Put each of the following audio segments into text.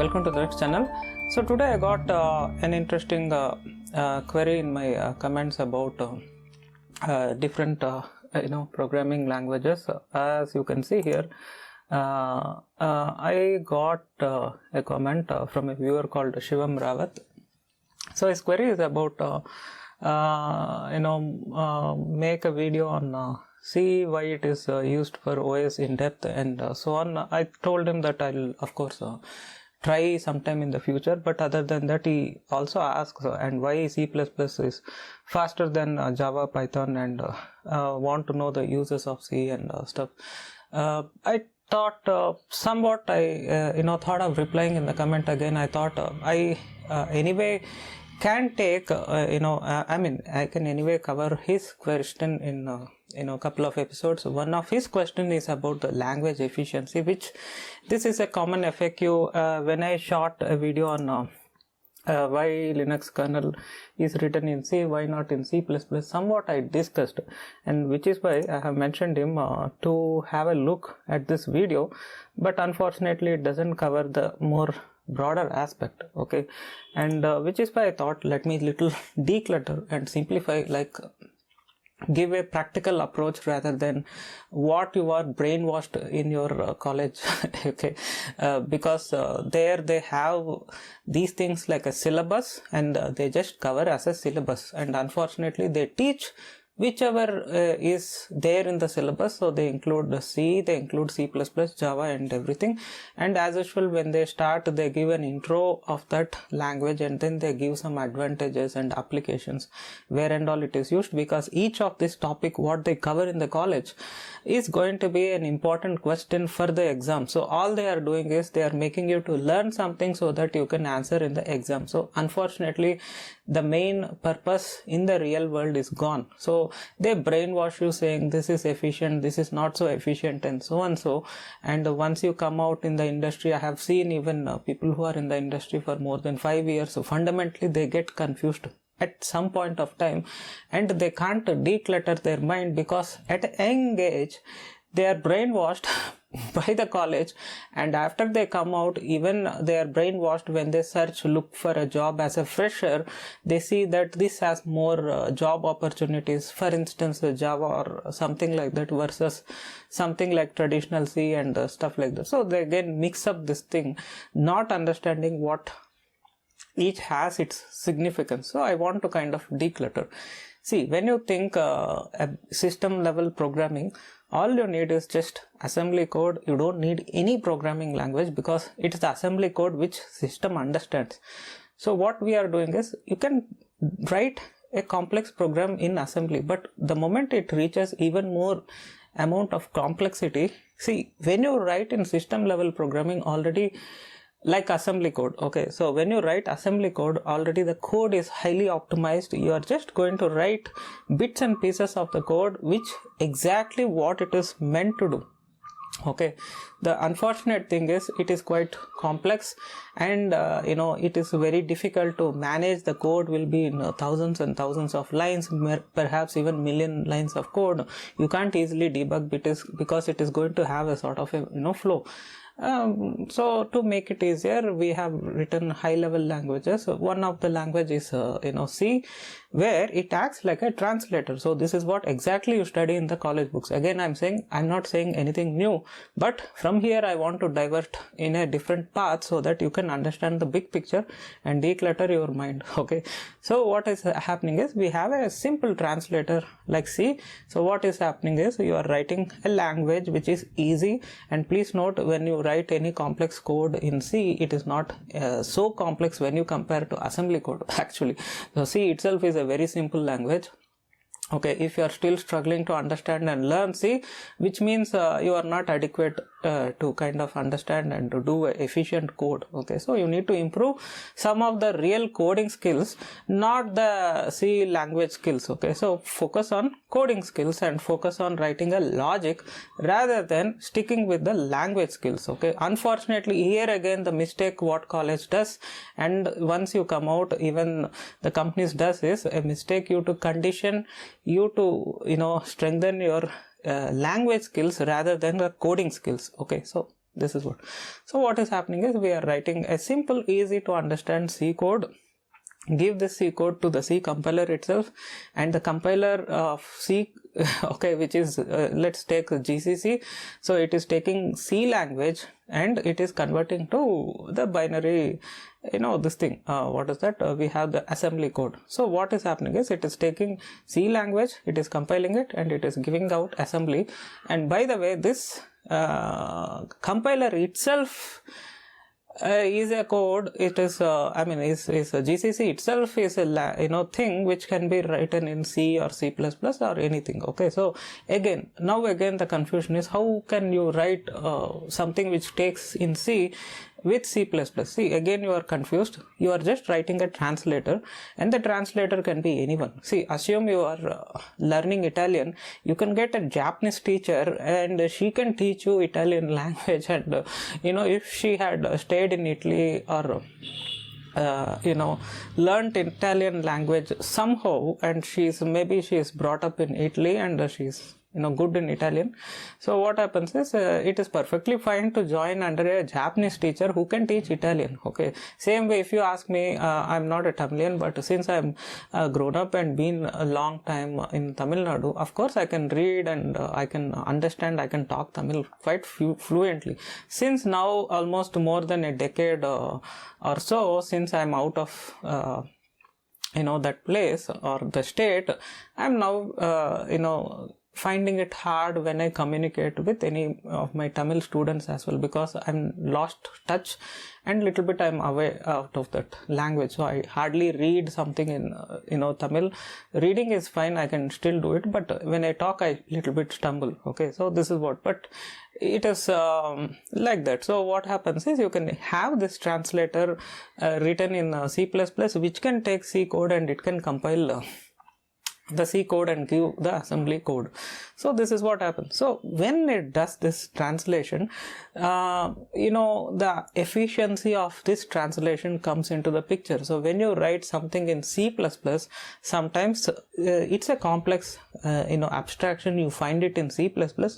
welcome to the next channel. So today I got an interesting query in my comments about different programming languages. As you can see here, I got a comment from a viewer called Shivam Rawat. So his query is about make a video on see why it is used for OS in depth and so on. I told him that I'll of course try sometime in the future, but other than that he also asks and why C++ is faster than Java, Python, and want to know the uses of C and stuff. I thought somewhat I thought of replying in the comment again. I thought I anyway can take I can anyway cover his question in a couple of episodes. One of his question is about the language efficiency, which this is a common FAQ when I shot a video on why Linux kernel is written in C, why not in C++. Somewhat I discussed, and which is why I have mentioned him to have a look at this video, but unfortunately it doesn't cover the more broader aspect, okay, and which is why I thought let me little declutter and simplify, like give a practical approach rather than what you are brainwashed in your college okay, because there they have these things like a syllabus and they just cover as a syllabus, and unfortunately they teach whichever is there in the syllabus. So they include C, they include C++, Java and everything, and as usual when they start they give an intro of that language and then they give some advantages and applications where and all it is used, because each of this topic what they cover in the college is going to be an important question for the exam. So all they are doing is they are making you to learn something so that you can answer in the exam. So unfortunately the main purpose in the real world is gone. So they brainwash you saying this is efficient, this is not so efficient, and so and so. And once you come out in the industry, I have seen even people who are in the industry for more than 5 years, so fundamentally they get confused at some point of time and they can't declutter their mind, because at a young age they are brainwashed by the college, and after they come out even they are brainwashed when they look for a job as a fresher. They see that this has more job opportunities, for instance Java or something like that versus something like traditional C and stuff like that. So they again mix up this thing, not understanding what each has its significance. So I want to kind of declutter. See, when you think a system level programming, all you need is just assembly code. You don't need any programming language because it is the assembly code which system understands. So what we are doing is you can write a complex program in assembly, but the moment it reaches even more amount of complexity, see, when you write in system level programming already, like assembly code, okay, so when you write assembly code already the code is highly optimized. You are just going to write bits and pieces of the code which exactly what it is meant to do. Okay, the unfortunate thing is it is quite complex, and it is very difficult to manage. The code will be in thousands and thousands of lines, perhaps even million lines of code. You can't easily debug because it is going to have a sort of a flow. So to make it easier, we have written high level languages. One of the languages is C, where it acts like a translator. So this is what exactly you study in the college books. Again, I'm not saying anything new, but from here I want to divert in a different path so that you can understand the big picture and declutter your mind. Okay, so what is happening is we have a simple translator like C. So what is happening is you are writing a language which is easy, and please note, when you write any complex code in C, it is not so complex when you compare to assembly code actually. So C itself is a very simple language. Okay, if you are still struggling to understand and learn C, which means you are not adequate to kind of understand and to do efficient code. Okay, so you need to improve some of the real coding skills, not the C language skills. Okay, so focus on coding skills and focus on writing a logic rather than sticking with the language skills. Okay, unfortunately here again the mistake what college does, and once you come out even the companies does, is a mistake you to condition you to strengthen your language skills rather than the coding skills. Okay, so This is what. So what is happening is we are writing a simple, easy to understand C code, give this C code to the C compiler itself, and the compiler of C okay, which is let's take GCC. So it is taking C language and it is converting to the binary, this thing, what is that, we have the assembly code. So what is happening is it is taking C language, it is compiling it, and it is giving out assembly. And by the way, this compiler itself is a code. It is is a GCC itself is a thing which can be written in C or C++ or anything. Okay, so again the confusion is how can you write something which takes in C with C++. See, again you are confused. You are just writing a translator, and the translator can be anyone. See, assume you are learning Italian. You can get a Japanese teacher and she can teach you Italian language, and if she had stayed in Italy or learned Italian language somehow, and she is brought up in Italy and she's good in Italian. So what happens is it is perfectly fine to join under a Japanese teacher who can teach Italian. Okay, same way if you ask me, I'm not a Tamilian, but since I'm grown up and been a long time in Tamil Nadu, of course I can read and I can understand, I can talk Tamil quite fluently. Since now almost more than a decade or so since I'm out of that place or the state, I'm now finding it hard when I communicate with any of my Tamil students as well, because I'm lost touch and little bit I'm away out of that language. So I hardly read something in Tamil. Reading is fine, I can still do it, but when I talk I little bit stumble. Okay, so this is what, but it is like that. So what happens is you can have this translator written in C++, which can take C code and it can compile the C code and give the assembly code. So this is what happens. So when it does this translation, the efficiency of this translation comes into the picture. So when you write something in C++, sometimes it's a complex abstraction. You find it in C++,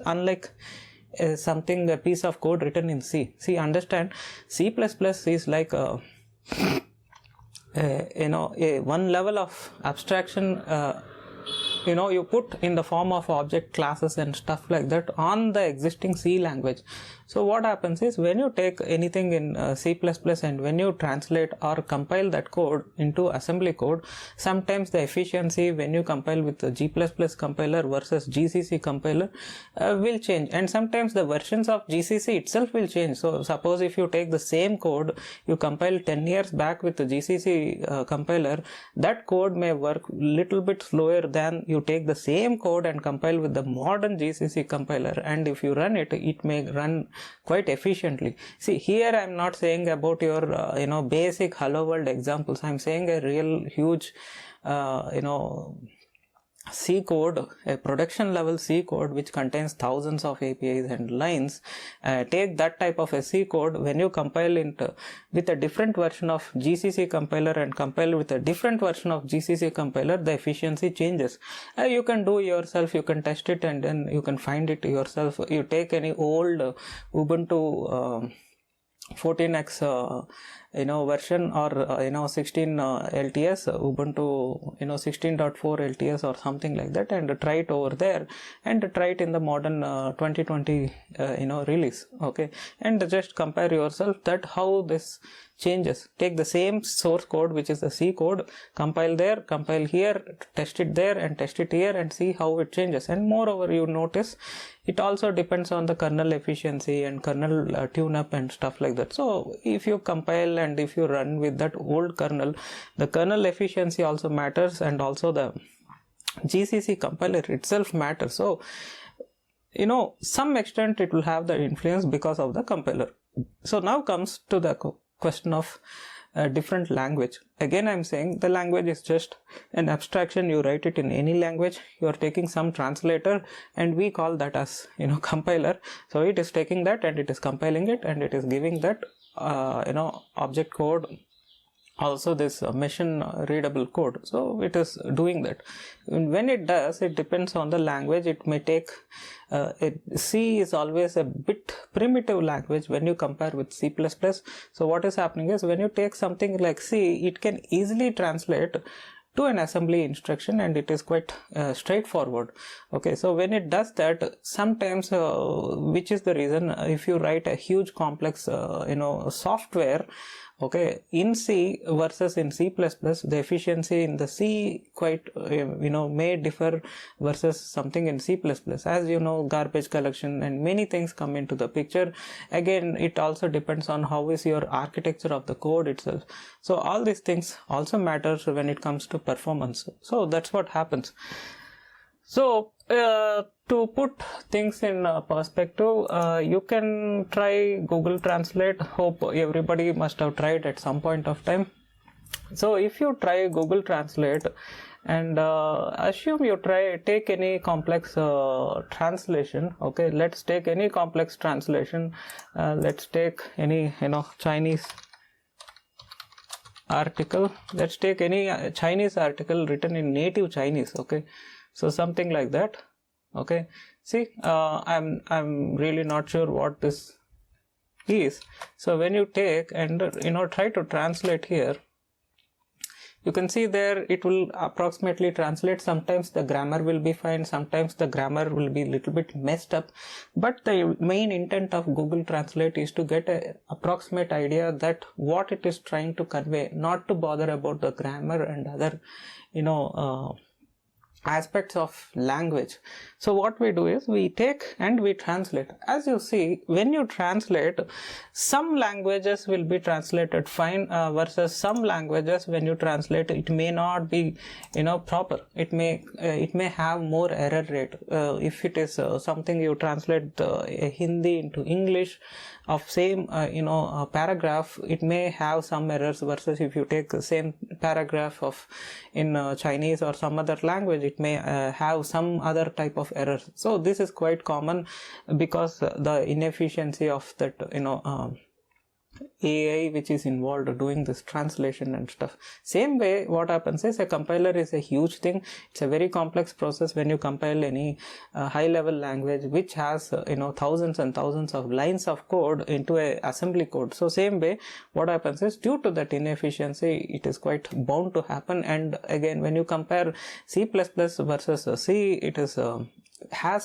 unlike a piece of code written in C. See, understand, C++ is like a one level of abstraction you put in the form of object classes and stuff like that on the existing C language. So what happens is when you take anything in C++ and when you translate or compile that code into assembly code, sometimes the efficiency when you compile with the G++ compiler versus GCC compiler will change, and sometimes the versions of GCC itself will change. So suppose if you take the same code you compile 10 years back with the GCC compiler, that code may work little bit slower than you take the same code and compile with the modern GCC compiler, and if you run it, it may run quite efficiently. See, here I'm not saying about your basic hello world examples. I'm saying a real huge C code, a production level C code which contains thousands of APIs and lines. Take that type of a C code, when you compile it with a different version of GCC compiler and compile with a different version of GCC compiler, the efficiency changes. You can do yourself, you can test it, and then you can find it yourself. You take any old Ubuntu 14x version or 16 LTS, Ubuntu 16.4 LTS or something like that, and try it over there and try it in the modern 2020 release. Okay, and just compare yourself that how this changes. Take the same source code, which is the C code, compile there, compile here, test it there and test it here, and see how it changes. And moreover, you notice it also depends on the kernel efficiency and kernel tune-up and stuff like that. So if you compile and if you run with that old kernel, the kernel efficiency also matters, and also the GCC compiler itself matters. So some extent it will have the influence because of the compiler. So now comes to the question of different language. Again, I'm saying the language is just an abstraction. You write it in any language. You are taking some translator, and we call that as compiler. So it is taking that and it is compiling it, and it is giving that object code also this machine readable code. So it is doing that. When it does, it depends on the language. It may take C is always a bit primitive language when you compare with C++. So what is happening is, when you take something like C, it can easily translate to an assembly instruction, and it is quite straightforward. Okay, so when it does that, sometimes which is the reason, if you write a huge complex software, okay, in C versus in C++, the efficiency in the C quite may differ versus something in C++. As you know, garbage collection and many things come into the picture. Again, it also depends on how is your architecture of the code itself. So all these things also matters when it comes to performance. So that's what happens. So to put things in perspective, you can try Google Translate. Hope everybody must have tried at some point of time. So if you try Google Translate, and assume you take any complex translation. Okay, let's take any complex translation. Let's take any Chinese article. Let's take any Chinese article written in native Chinese. Okay, so something like that. Okay, see, I'm really not sure what this is. So when you take and try to translate here, you can see there it will approximately translate. Sometimes the grammar will be fine, sometimes the grammar will be a little bit messed up, but the main intent of Google Translate is to get an approximate idea that what it is trying to convey, not to bother about the grammar and other aspects of language. So what we do is, we take and we translate. As you see, when you translate, some languages will be translated fine versus some languages, when you translate, it may not be proper. It may have more error rate. If it is something you translate Hindi into English of same paragraph, it may have some errors, versus if you take the same paragraph of in Chinese or some other language, it may have some other type of errors. So this is quite common because the inefficiency of that AI which is involved doing this translation and stuff. Same way, what happens is, a compiler is a huge thing. It's a very complex process when you compile any high level language which has thousands and thousands of lines of code into a assembly code. So same way, what happens is, due to that inefficiency, it is quite bound to happen. And again, when you compare C++ versus C, it is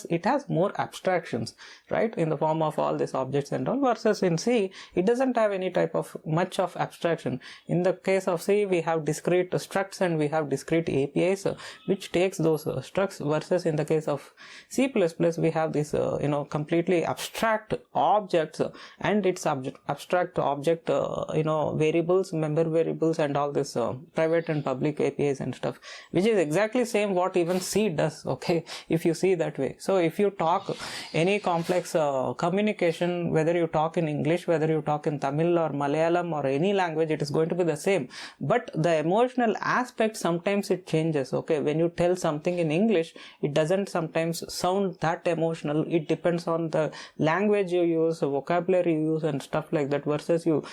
it has more abstractions, right, in the form of all these objects and all, versus in C it doesn't have any type of much of abstraction. In the case of C, we have discrete structs and we have discrete APIs which takes those structs, versus in the case of C++ we have this completely abstract objects and its abstract object variables, member variables, and all this private and public APIs and stuff, which is exactly same what even C does. Okay, if you see that way. So if you talk any complex communication, whether you talk in English, whether you talk in Tamil or Malayalam or any language, it is going to be the same, but the emotional aspect sometimes it changes. Okay, when you tell something in English, it doesn't sometimes sound that emotional. It depends on the language you use, the vocabulary you use and stuff like that, versus you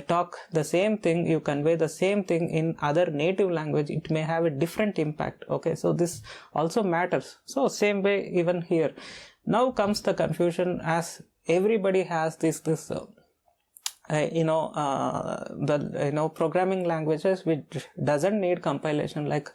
talk the same thing, you convey the same thing in other native language, it may have a different impact. Okay, so this also matters. So same way even here. Now comes the confusion, as everybody has this programming languages which doesn't need compilation, like